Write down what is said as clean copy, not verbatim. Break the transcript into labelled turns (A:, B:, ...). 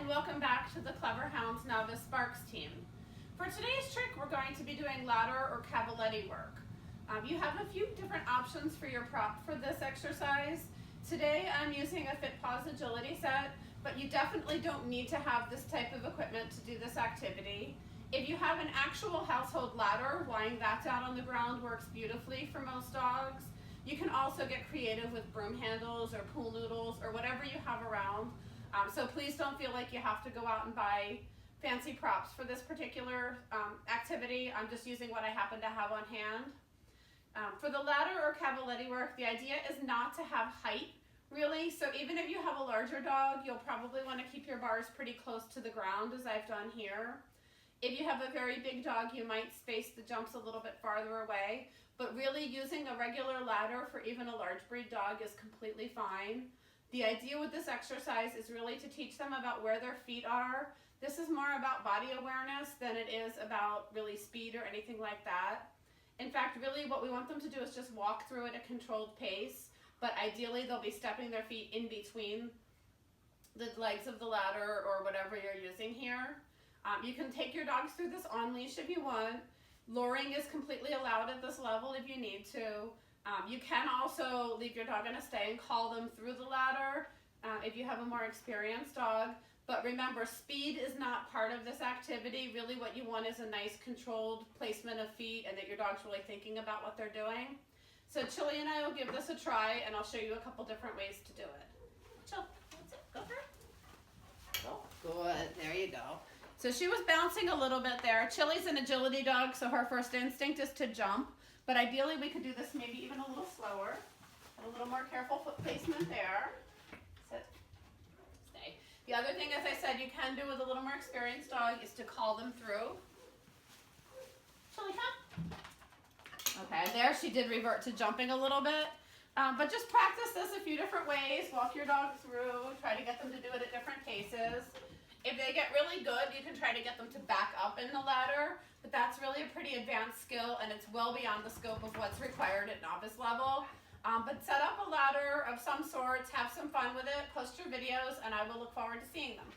A: welcome back to the Clever Hounds Novice Sparks team. For today's trick, we're going to be doing ladder or Cavaletti work. You have a few different options for your prop for this exercise. Today I'm using a Fit Paws agility set, but you definitely don't need to have this type of equipment to do this activity. If you have an actual household ladder, lying that down on the ground works beautifully for most dogs. You can also get creative with broom handles or pool noodles or whatever you have around. So please don't feel like you have to go out and buy fancy props for this particular activity. I'm just using what I happen to have on hand. For the ladder or Cavaletti work, the idea is not to have height, really. So even if you have a larger dog, you'll probably want to keep your bars pretty close to the ground, as I've done here. If you have a very big dog, you might space the jumps a little bit farther away, but really using a regular ladder for even a large breed dog is completely fine. The idea with this exercise is really to teach them about where their feet are. This is more about body awareness than it is about really speed or anything like that. In fact, really what we want them to do is just walk through at a controlled pace, but ideally they'll be stepping their feet in between the legs of the ladder or whatever you're using here. You can take your dogs through this on leash if you want. Luring is completely allowed at this level if you need to. You can also leave your dog on a stay and call them through the ladder if you have a more experienced dog. But remember, speed is not part of this activity. Really what you want is a nice controlled placement of feet and that your dog's really thinking about what they're doing. So Chili and I will give this a try and I'll show you a couple different ways to do it. Chill, that's it, go for it. Good, there you go. So she was bouncing a little bit there. Chili's an agility dog, so her first instinct is to jump. But ideally we could do this maybe even a little slower. And a little more careful foot placement there. Sit. Stay. The other thing, as I said, you can do with a little more experienced dog is to call them through. Chili, come. Okay, there she did revert to jumping a little bit. But just practice this a few different ways. Walk your dog through. Try to get them to do it at different paces. If they get really good, you can try to get them to back up in the ladder, but that's really a pretty advanced skill and it's well beyond the scope of what's required at novice level. But set up a ladder of some sorts, have some fun with it, post your videos, and I will look forward to seeing them.